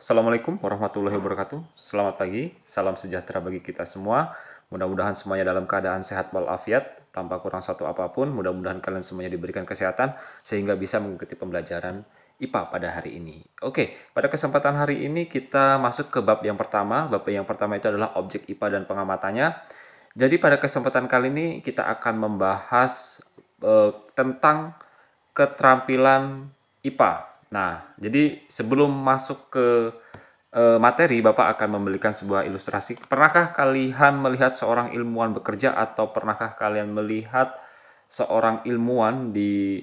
Assalamualaikum warahmatullahi wabarakatuh. Selamat pagi, salam sejahtera bagi kita semua. Mudah-mudahan semuanya dalam keadaan sehat walafiat, tanpa kurang satu apapun. Mudah-mudahan kalian semuanya diberikan kesehatan sehingga bisa mengikuti pembelajaran IPA pada hari ini. Oke, pada kesempatan hari ini kita masuk ke bab yang pertama. Bab yang pertama itu adalah objek IPA dan pengamatannya. Jadi pada kesempatan kali ini kita akan membahas tentang keterampilan IPA. Nah, jadi sebelum masuk ke materi, Bapak akan memberikan sebuah ilustrasi. Pernahkah kalian melihat seorang ilmuwan bekerja atau pernahkah kalian melihat seorang ilmuwan di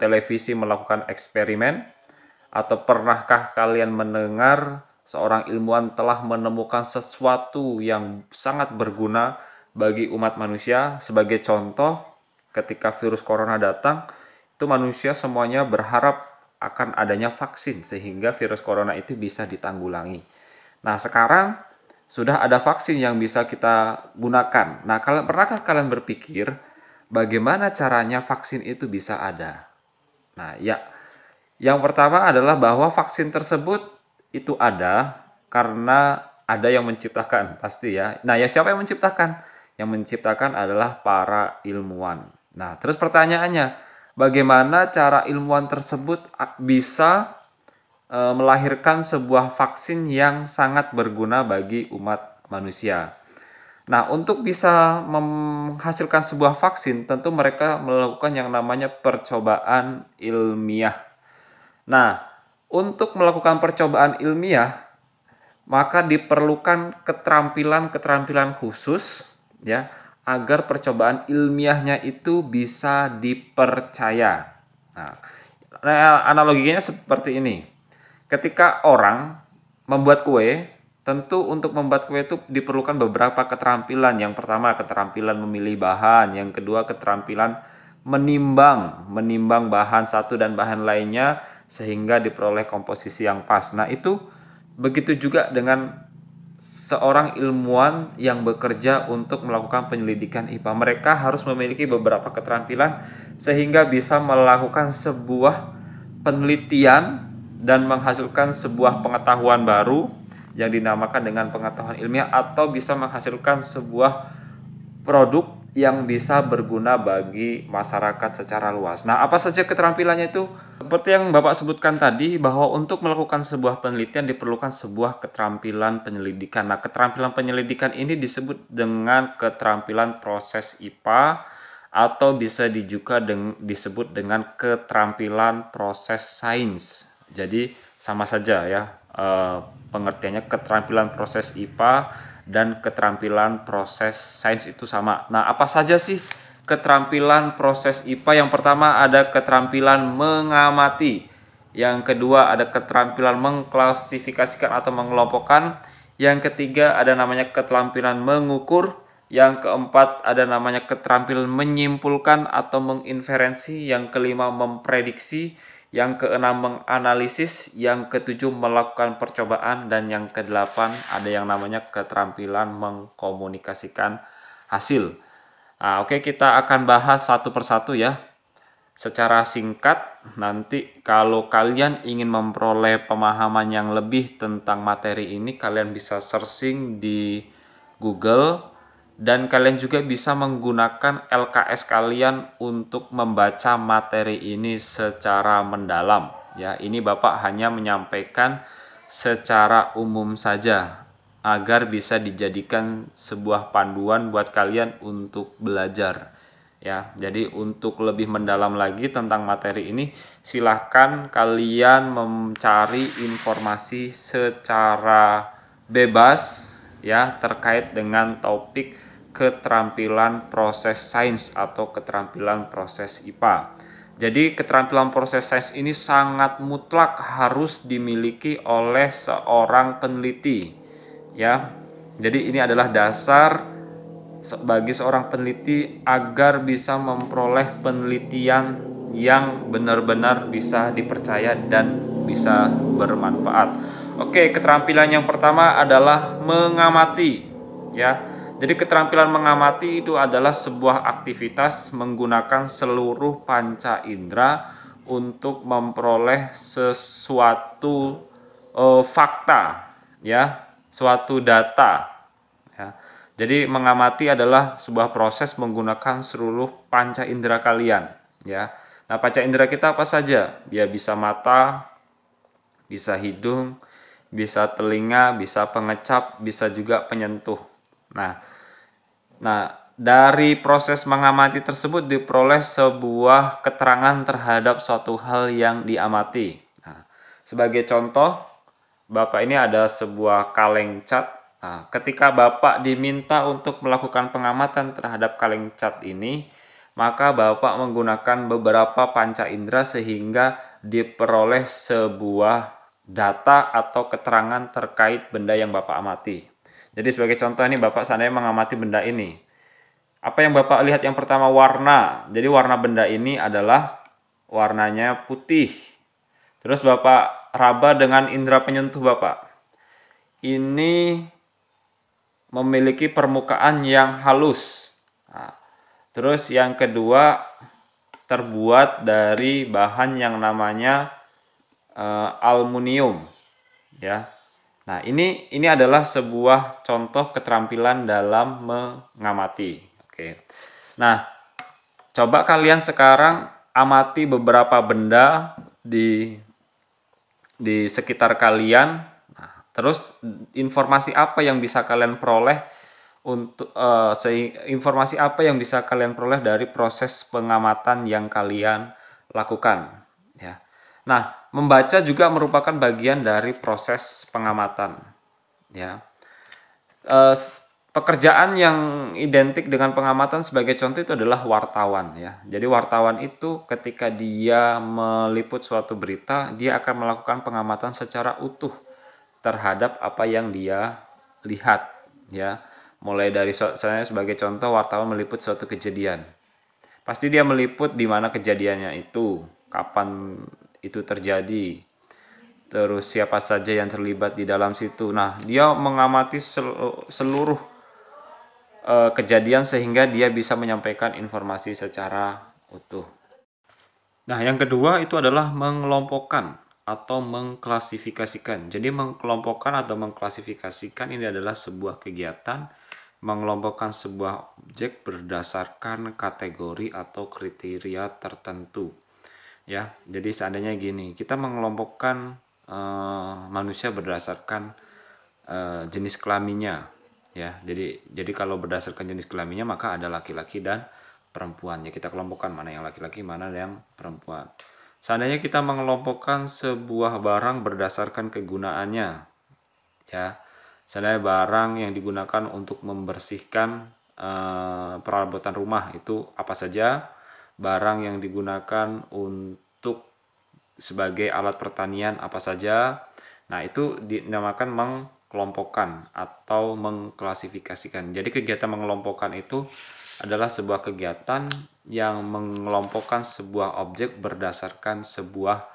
televisi melakukan eksperimen? Atau pernahkah kalian mendengar seorang ilmuwan telah menemukan sesuatu yang sangat berguna bagi umat manusia? Sebagai contoh, ketika virus corona datang, itu manusia semuanya berharap akan adanya vaksin sehingga virus corona itu bisa ditanggulangi. Nah, sekarang sudah ada vaksin yang bisa kita gunakan. Nah, pernahkah kalian berpikir bagaimana caranya vaksin itu bisa ada? Nah, ya, yang pertama adalah bahwa vaksin tersebut itu ada karena ada yang menciptakan, pasti ya. Nah, ya siapa yang menciptakan? Yang menciptakan adalah para ilmuwan. Nah, terus pertanyaannya, bagaimana cara ilmuwan tersebut bisa melahirkan sebuah vaksin yang sangat berguna bagi umat manusia? Nah, untuk bisa menghasilkan sebuah vaksin, tentu mereka melakukan yang namanya percobaan ilmiah. Nah, untuk melakukan percobaan ilmiah, maka diperlukan keterampilan-keterampilan khusus ya agar percobaan ilmiahnya itu bisa dipercaya. Nah, analoginya seperti ini. Ketika orang membuat kue, tentu untuk membuat kue itu diperlukan beberapa keterampilan. Yang pertama, keterampilan memilih bahan, yang kedua keterampilan menimbang bahan satu dan bahan lainnya sehingga diperoleh komposisi yang pas. Nah, itu begitu juga dengan seorang ilmuwan yang bekerja untuk melakukan penyelidikan IPA. Mereka harus memiliki beberapa keterampilan sehingga bisa melakukan sebuah penelitian dan menghasilkan sebuah pengetahuan baru yang dinamakan dengan pengetahuan ilmiah, atau bisa menghasilkan sebuah produk yang bisa berguna bagi masyarakat secara luas. Nah, apa saja keterampilannya itu? Seperti yang Bapak sebutkan tadi, bahwa untuk melakukan sebuah penelitian diperlukan sebuah keterampilan penyelidikan. Nah, keterampilan penyelidikan ini disebut dengan keterampilan proses IPA, atau bisa juga disebut dengan keterampilan proses sains. Jadi sama saja ya pengertiannya. Keterampilan proses IPA dan keterampilan proses sains itu sama. Nah, apa saja sih keterampilan proses IPA? Yang pertama ada keterampilan mengamati. Yang kedua ada keterampilan mengklasifikasikan atau mengelompokkan. Yang ketiga ada namanya keterampilan mengukur. Yang keempat ada namanya keterampilan menyimpulkan atau menginferensi. Yang kelima memprediksi. Yang keenam menganalisis, yang ketujuh melakukan percobaan, dan yang kedelapan ada yang namanya keterampilan mengkomunikasikan hasil. Nah, oke, kita akan bahas satu persatu ya. Secara singkat, nanti kalau kalian ingin memperoleh pemahaman yang lebih tentang materi ini, kalian bisa searching di Google. Dan kalian juga bisa menggunakan LKS kalian untuk membaca materi ini secara mendalam. Ya, ini Bapak hanya menyampaikan secara umum saja agar bisa dijadikan sebuah panduan buat kalian untuk belajar. Ya, jadi untuk lebih mendalam lagi tentang materi ini, silahkan kalian mencari informasi secara bebas ya terkait dengan topik keterampilan proses sains atau keterampilan proses IPA. Jadi keterampilan proses sains ini sangat mutlak harus dimiliki oleh seorang peneliti ya. Jadi ini adalah dasar bagi seorang peneliti agar bisa memperoleh penelitian yang benar-benar bisa dipercaya dan bisa bermanfaat. Oke, keterampilan yang pertama adalah mengamati ya. Jadi keterampilan mengamati itu adalah sebuah aktivitas menggunakan seluruh panca indera untuk memperoleh sesuatu fakta, ya, suatu data, ya. Jadi mengamati adalah sebuah proses menggunakan seluruh panca indera kalian, ya. Nah, panca indera kita apa saja? Ya, bisa mata, bisa hidung, bisa telinga, bisa pengecap, bisa juga penyentuh. Nah, dari proses mengamati tersebut diperoleh sebuah keterangan terhadap suatu hal yang diamati. Nah, sebagai contoh, Bapak ini ada sebuah kaleng cat. Nah, ketika Bapak diminta untuk melakukan pengamatan terhadap kaleng cat ini, maka Bapak menggunakan beberapa panca indera sehingga diperoleh sebuah data atau keterangan terkait benda yang Bapak amati. Jadi sebagai contoh ini Bapak seandainya mengamati benda ini. Apa yang Bapak lihat yang pertama warna. Jadi warna benda ini adalah warnanya putih. Terus Bapak raba dengan indera penyentuh Bapak. Ini memiliki permukaan yang halus. Nah, terus yang kedua terbuat dari bahan yang namanya aluminium, ya. Nah, ini adalah sebuah contoh keterampilan dalam mengamati. Oke. Nah, coba kalian sekarang amati beberapa benda di sekitar kalian. Nah, terus informasi apa yang bisa kalian peroleh informasi apa yang bisa kalian peroleh dari proses pengamatan yang kalian lakukan, ya. Nah, membaca juga merupakan bagian dari proses pengamatan, ya. Pekerjaan yang identik dengan pengamatan sebagai contoh itu adalah wartawan, ya. Jadi wartawan itu ketika dia meliput suatu berita, dia akan melakukan pengamatan secara utuh terhadap apa yang dia lihat, ya. Mulai dari saya sebagai contoh, wartawan meliput suatu kejadian. Pasti dia meliput di mana kejadiannya itu, kapan itu terjadi, terus siapa saja yang terlibat di dalam situ. Nah, dia mengamati seluruh kejadian sehingga dia bisa menyampaikan informasi secara utuh. Nah, yang kedua itu adalah mengelompokkan atau mengklasifikasikan. Jadi mengelompokkan atau mengklasifikasikan ini adalah sebuah kegiatan mengelompokkan sebuah objek berdasarkan kategori atau kriteria tertentu. Ya, jadi seandainya gini, kita mengelompokkan manusia berdasarkan jenis kelaminnya, ya. Jadi kalau berdasarkan jenis kelaminnya maka ada laki-laki dan perempuan. Ya, kita kelompokkan mana yang laki-laki, mana yang perempuan. Seandainya kita mengelompokkan sebuah barang berdasarkan kegunaannya, ya. Seandainya barang yang digunakan untuk membersihkan perabotan rumah itu apa saja, barang yang digunakan untuk sebagai alat pertanian apa saja. Nah, itu dinamakan mengelompokkan atau mengklasifikasikan. Jadi kegiatan mengelompokkan itu adalah sebuah kegiatan yang mengelompokkan sebuah objek berdasarkan sebuah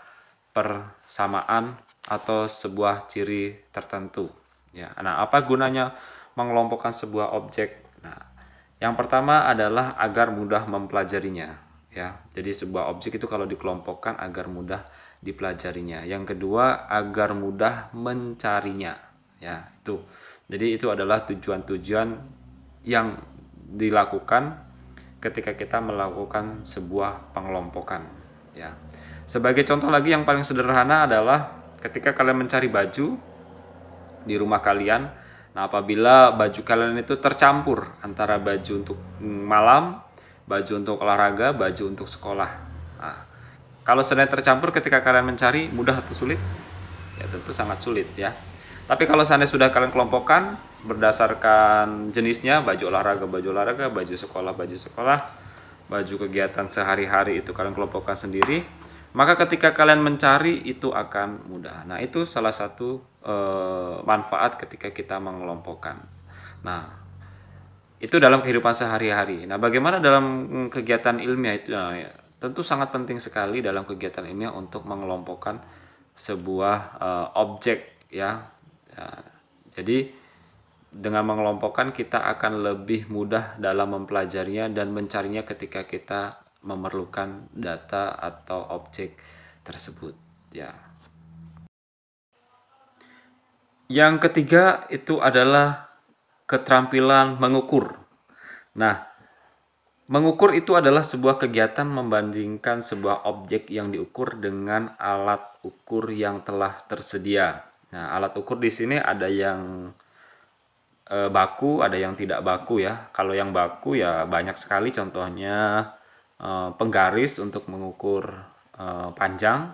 persamaan atau sebuah ciri tertentu. Ya, nah apa gunanya mengelompokkan sebuah objek? Nah, yang pertama adalah agar mudah mempelajarinya, ya. Jadi sebuah objek itu kalau dikelompokkan agar mudah dipelajarinya. Yang kedua agar mudah mencarinya, ya. Itu. Jadi itu adalah tujuan-tujuan yang dilakukan ketika kita melakukan sebuah pengelompokan, ya. Sebagai contoh lagi yang paling sederhana adalah ketika kalian mencari baju di rumah kalian. Nah, apabila baju kalian itu tercampur antara baju untuk malam, baju untuk olahraga, baju untuk sekolah. Nah, kalau sedang tercampur ketika kalian mencari, mudah atau sulit? Ya, tentu sangat sulit, ya. Tapi kalau seandainya sudah kalian kelompokkan berdasarkan jenisnya, baju olahraga, baju sekolah, baju kegiatan sehari-hari itu kalian kelompokkan sendiri, maka ketika kalian mencari itu akan mudah. Nah, itu salah satu manfaat ketika kita mengelompokkan. Nah, itu dalam kehidupan sehari-hari. Nah, bagaimana dalam kegiatan ilmiah itu? Nah, ya, tentu sangat penting sekali dalam kegiatan ilmiah untuk mengelompokkan sebuah objek, ya. Ya. Jadi dengan mengelompokkan kita akan lebih mudah dalam mempelajarinya dan mencarinya ketika kita memerlukan data atau objek tersebut, ya. Yang ketiga itu adalah keterampilan mengukur. Nah, mengukur itu adalah sebuah kegiatan membandingkan sebuah objek yang diukur dengan alat ukur yang telah tersedia. Nah, alat ukur di sini ada yang baku, ada yang tidak baku ya. Kalau yang baku ya banyak sekali, contohnya penggaris untuk mengukur panjang,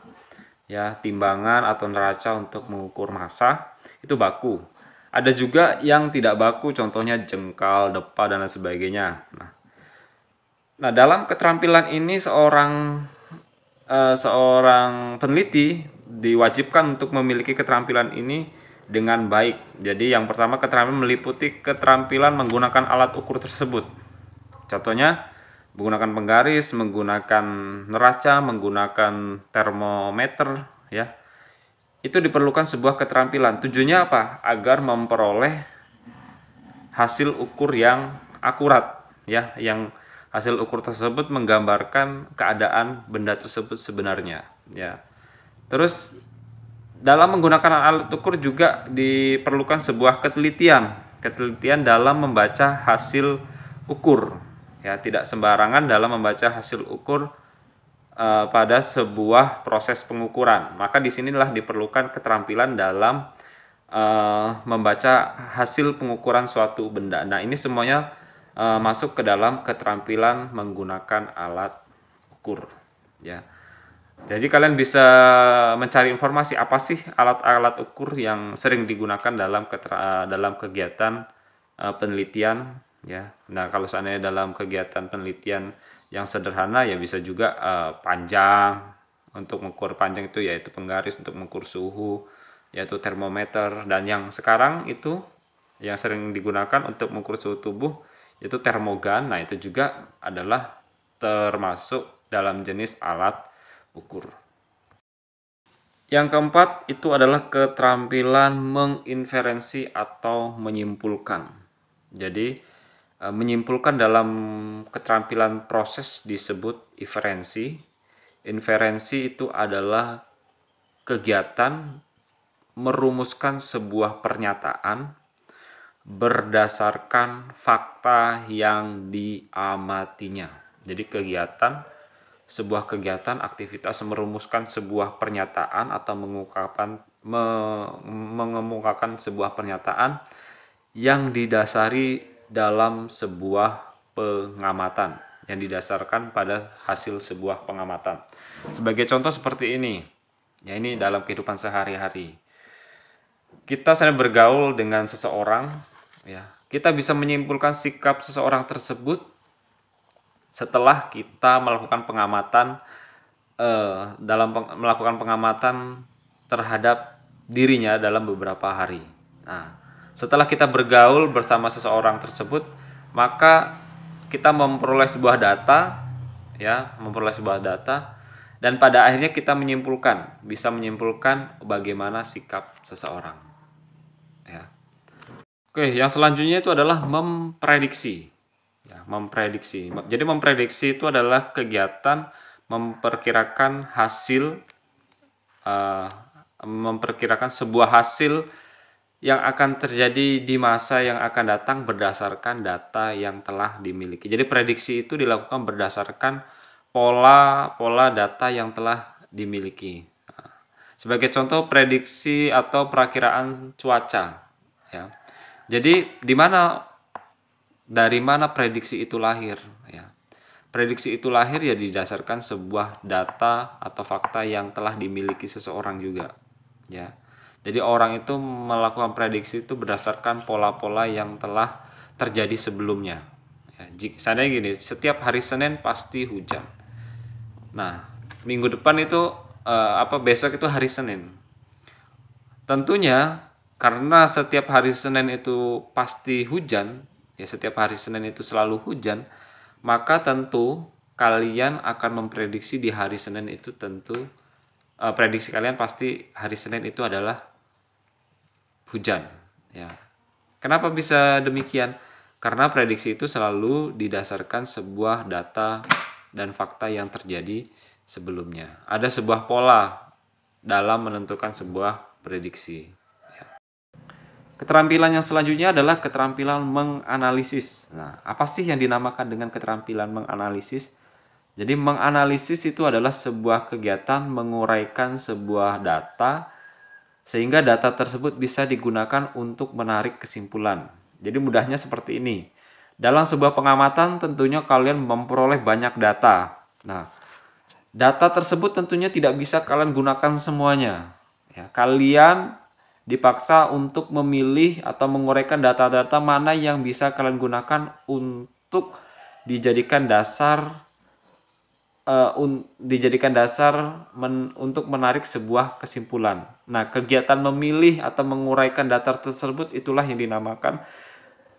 ya, timbangan atau neraca untuk mengukur massa, itu baku. Ada juga yang tidak baku, contohnya jengkal, depa, dan lain sebagainya. Nah, dalam keterampilan ini seorang peneliti diwajibkan untuk memiliki keterampilan ini dengan baik. Jadi yang pertama, keterampilan meliputi keterampilan menggunakan alat ukur tersebut. Contohnya menggunakan penggaris, menggunakan neraca, menggunakan termometer, ya. Itu diperlukan sebuah keterampilan. Tujuannya apa? Agar memperoleh hasil ukur yang akurat, ya, yang hasil ukur tersebut menggambarkan keadaan benda tersebut sebenarnya, ya. Terus dalam menggunakan alat ukur juga diperlukan sebuah ketelitian dalam membaca hasil ukur, ya. Tidak sembarangan dalam membaca hasil ukur pada sebuah proses pengukuran. Maka di sinilah diperlukan keterampilan dalam membaca hasil pengukuran suatu benda. Nah, ini semuanya masuk ke dalam keterampilan menggunakan alat ukur, ya. Jadi kalian bisa mencari informasi apa sih alat-alat ukur yang sering digunakan dalam kegiatan penelitian, ya. Nah, kalau seandainya dalam kegiatan penelitian yang sederhana ya bisa juga panjang, untuk mengukur panjang itu yaitu penggaris, untuk mengukur suhu yaitu termometer, dan yang sekarang itu yang sering digunakan untuk mengukur suhu tubuh yaitu termogan. Nah, itu juga adalah termasuk dalam jenis alat ukur. Yang keempat itu adalah keterampilan menginferensi atau menyimpulkan. Jadi menyimpulkan dalam keterampilan proses disebut inferensi. Inferensi itu adalah kegiatan merumuskan sebuah pernyataan berdasarkan fakta yang diamatinya. Jadi sebuah kegiatan aktivitas merumuskan sebuah pernyataan atau mengemukakan sebuah pernyataan yang didasari dalam sebuah pengamatan, yang didasarkan pada hasil sebuah pengamatan. Sebagai contoh seperti ini, ya, ini dalam kehidupan sehari-hari. Kita sedang bergaul dengan seseorang, ya. Kita bisa menyimpulkan sikap seseorang tersebut setelah kita melakukan pengamatan melakukan pengamatan terhadap dirinya dalam beberapa hari. Nah, setelah kita bergaul bersama seseorang tersebut, maka kita memperoleh sebuah data, ya, dan pada akhirnya kita bisa menyimpulkan bagaimana sikap seseorang, ya. Oke, yang selanjutnya itu adalah memprediksi. Ya, memprediksi. Jadi memprediksi itu adalah kegiatan memperkirakan sebuah hasil yang akan terjadi di masa yang akan datang berdasarkan data yang telah dimiliki. Jadi prediksi itu dilakukan berdasarkan pola-pola data yang telah dimiliki. Nah, sebagai contoh, prediksi atau perakiraan cuaca, ya. Jadi dari mana prediksi itu lahir, ya. Prediksi itu lahir ya didasarkan sebuah data atau fakta yang telah dimiliki seseorang juga, ya. Jadi orang itu melakukan prediksi itu berdasarkan pola-pola yang telah terjadi sebelumnya, ya. Seandainya gini, setiap hari Senin pasti hujan. Nah, minggu depan itu besok itu hari Senin. Tentunya karena setiap hari Senin itu pasti hujan, ya, setiap hari Senin itu selalu hujan, maka tentu kalian akan memprediksi di hari Senin itu prediksi kalian pasti hari Senin itu adalah hujan, ya. Kenapa bisa demikian? Karena prediksi itu selalu didasarkan sebuah data dan fakta yang terjadi sebelumnya. Ada sebuah pola dalam menentukan sebuah prediksi, ya. Keterampilan yang selanjutnya adalah keterampilan menganalisis. Nah, apa sih yang dinamakan dengan keterampilan menganalisis? Jadi menganalisis itu adalah sebuah kegiatan menguraikan sebuah data sehingga data tersebut bisa digunakan untuk menarik kesimpulan. Jadi mudahnya seperti ini. Dalam sebuah pengamatan tentunya kalian memperoleh banyak data. Nah, data tersebut tentunya tidak bisa kalian gunakan semuanya. Ya, kalian dipaksa untuk memilih atau menguraikan data-data mana yang bisa kalian gunakan untuk dijadikan dasar untuk menarik sebuah kesimpulan. Nah, kegiatan memilih atau menguraikan data tersebut itulah yang dinamakan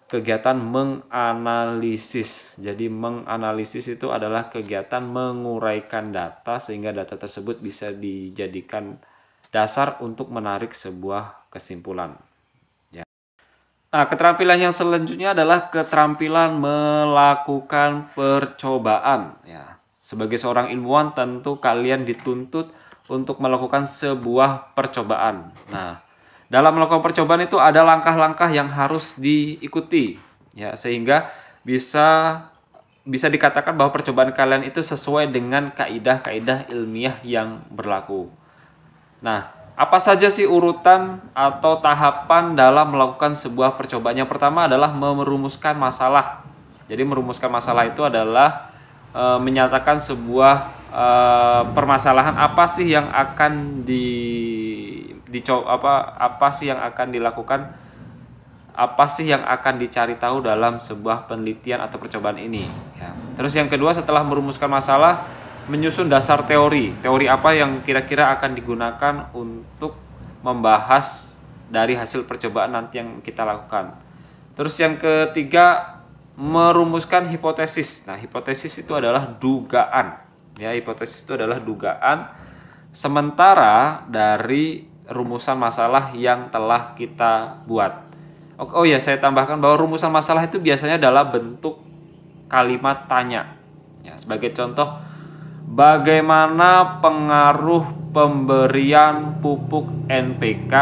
kegiatan menganalisis. Jadi menganalisis itu adalah kegiatan menguraikan data sehingga data tersebut bisa dijadikan dasar untuk menarik sebuah kesimpulan. Ya. Nah, keterampilan yang selanjutnya adalah keterampilan melakukan percobaan. Ya. Sebagai seorang ilmuwan tentu kalian dituntut untuk melakukan sebuah percobaan. Nah, dalam melakukan percobaan itu ada langkah-langkah yang harus diikuti, ya, sehingga bisa dikatakan bahwa percobaan kalian itu sesuai dengan kaidah-kaidah ilmiah yang berlaku. Nah, apa saja sih urutan atau tahapan dalam melakukan sebuah percobaan? Yang pertama adalah merumuskan masalah. Jadi merumuskan masalah itu adalah menyatakan sebuah permasalahan apa sih yang akan apa sih yang akan dilakukan, apa sih yang akan dicari tahu dalam sebuah penelitian atau percobaan ini, ya. Terus yang kedua, setelah merumuskan masalah, menyusun dasar teori apa yang kira-kira akan digunakan untuk membahas dari hasil percobaan nanti yang kita lakukan. Terus yang ketiga, merumuskan hipotesis. Nah, hipotesis itu adalah dugaan, ya. Hipotesis itu adalah dugaan sementara dari rumusan masalah yang telah kita buat. Oh ya, saya tambahkan bahwa rumusan masalah itu biasanya dalam bentuk kalimat tanya. Ya, sebagai contoh, bagaimana pengaruh pemberian pupuk NPK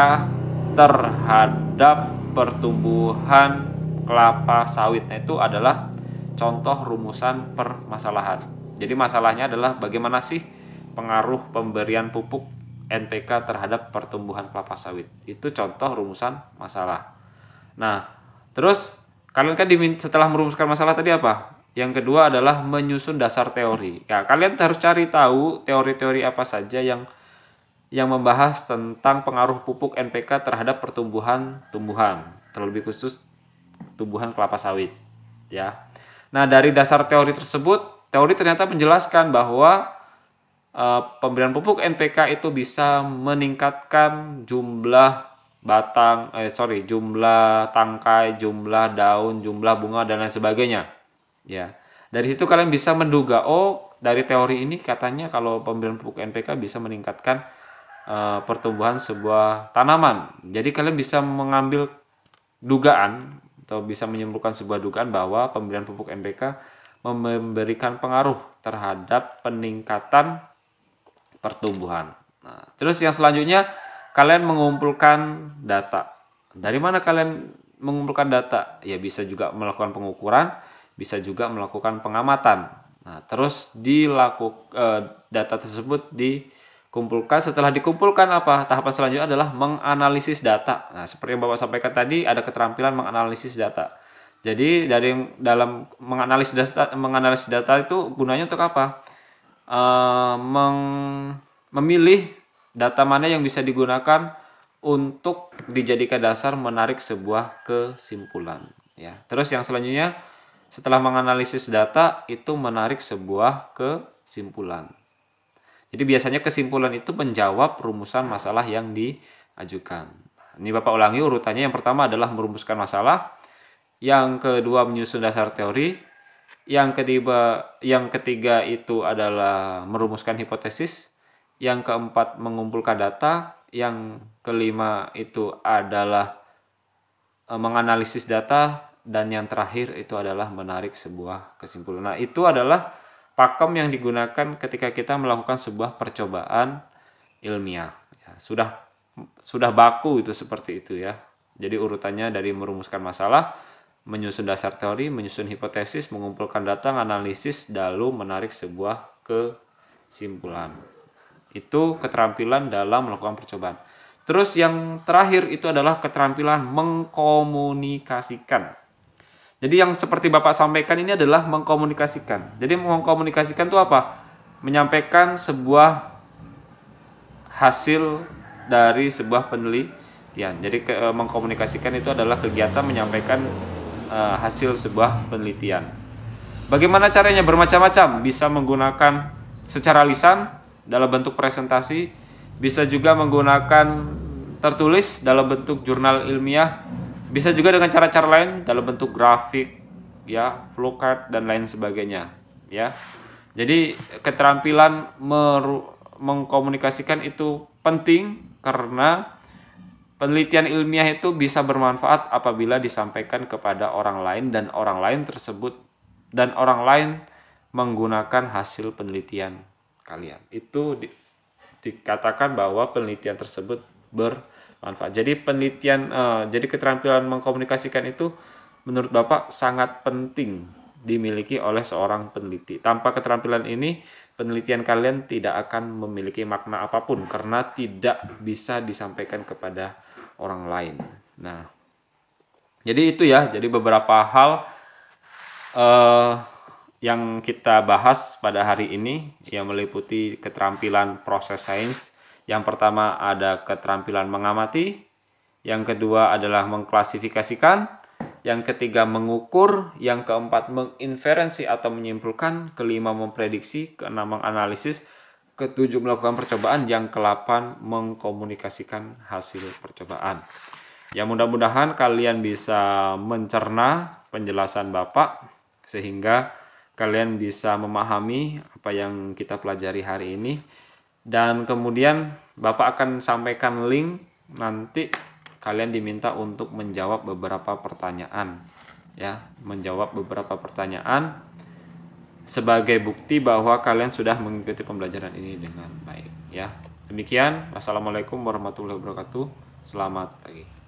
terhadap pertumbuhan kelapa sawit? Nah, itu adalah contoh rumusan permasalahan. Jadi masalahnya adalah bagaimana sih pengaruh pemberian pupuk NPK terhadap pertumbuhan kelapa sawit. Itu contoh rumusan masalah. Nah, terus kalian kan setelah merumuskan masalah tadi apa? Yang kedua adalah menyusun dasar teori. Ya, kalian harus cari tahu teori-teori apa saja yang membahas tentang pengaruh pupuk NPK terhadap tumbuhan, terlebih khusus tumbuhan kelapa sawit, ya. Nah, dari dasar teori tersebut, teori ternyata menjelaskan bahwa pemberian pupuk NPK itu bisa meningkatkan jumlah jumlah tangkai, jumlah daun, jumlah bunga dan lain sebagainya. Ya. Dari situ kalian bisa menduga, oh, dari teori ini katanya kalau pemberian pupuk NPK bisa meningkatkan pertumbuhan sebuah tanaman. Jadi kalian bisa mengambil dugaan atau bisa menyimpulkan sebuah dugaan bahwa pemberian pupuk NPK memberikan pengaruh terhadap peningkatan pertumbuhan. Nah, terus yang selanjutnya, kalian mengumpulkan data. Dari mana kalian mengumpulkan data? Ya, bisa juga melakukan pengukuran, bisa juga melakukan pengamatan. Nah, terus data tersebut dikumpulkan. Setelah dikumpulkan, apa? Tahapan selanjutnya adalah menganalisis data. Nah, seperti yang Bapak sampaikan tadi, ada keterampilan menganalisis data. Jadi dalam menganalisis data itu gunanya untuk apa? Memilih data mana yang bisa digunakan untuk dijadikan dasar menarik sebuah kesimpulan, ya. Terus yang selanjutnya, setelah menganalisis data itu menarik sebuah kesimpulan. Jadi biasanya kesimpulan itu menjawab rumusan masalah yang diajukan. Ini Bapak ulangi urutannya. Yang pertama adalah merumuskan masalah, yang kedua menyusun dasar teori, yang ketiga itu adalah merumuskan hipotesis, yang keempat mengumpulkan data, yang kelima itu adalah menganalisis data, dan yang terakhir itu adalah menarik sebuah kesimpulan. Nah, itu adalah pakem yang digunakan ketika kita melakukan sebuah percobaan ilmiah. Ya, sudah baku itu seperti itu, ya. Jadi urutannya dari merumuskan masalah, menyusun dasar teori, menyusun hipotesis, mengumpulkan data, analisis, lalu menarik sebuah kesimpulan. Itu keterampilan dalam melakukan percobaan. Terus yang terakhir itu adalah keterampilan mengkomunikasikan. Jadi yang seperti Bapak sampaikan ini adalah mengkomunikasikan. Jadi mengkomunikasikan itu apa? Menyampaikan sebuah hasil dari sebuah penelitian. Jadi mengkomunikasikan itu adalah kegiatan menyampaikan hasil sebuah penelitian. Bagaimana caranya? Bermacam-macam. Bisa menggunakan secara lisan dalam bentuk presentasi, bisa juga menggunakan tertulis dalam bentuk jurnal ilmiah, bisa juga dengan cara-cara lain dalam bentuk grafik, ya, flowchart dan lain sebagainya, ya. Jadi keterampilan mengkomunikasikan itu penting karena penelitian ilmiah itu bisa bermanfaat apabila disampaikan kepada orang lain dan orang lain menggunakan hasil penelitian kalian. Itu dikatakan bahwa penelitian tersebut bermanfaat. Jadi jadi keterampilan mengkomunikasikan itu menurut Bapak sangat penting dimiliki oleh seorang peneliti. Tanpa keterampilan ini, penelitian kalian tidak akan memiliki makna apapun karena tidak bisa disampaikan kepada orang lain. Nah, jadi itu ya. Jadi beberapa hal yang kita bahas pada hari ini yang meliputi keterampilan proses sains. Yang pertama ada keterampilan mengamati, yang kedua adalah mengklasifikasikan, yang ketiga mengukur, yang keempat menginferensi atau menyimpulkan, kelima memprediksi, keenam menganalisis, ketujuh melakukan percobaan, yang ke-8 mengkomunikasikan hasil percobaan. Ya, mudah-mudahan kalian bisa mencerna penjelasan Bapak sehingga kalian bisa memahami apa yang kita pelajari hari ini. Dan kemudian Bapak akan sampaikan link, nanti kalian diminta untuk menjawab beberapa pertanyaan, ya, menjawab beberapa pertanyaan sebagai bukti bahwa kalian sudah mengikuti pembelajaran ini dengan baik, ya. Demikian, wassalamualaikum warahmatullahi wabarakatuh. Selamat pagi.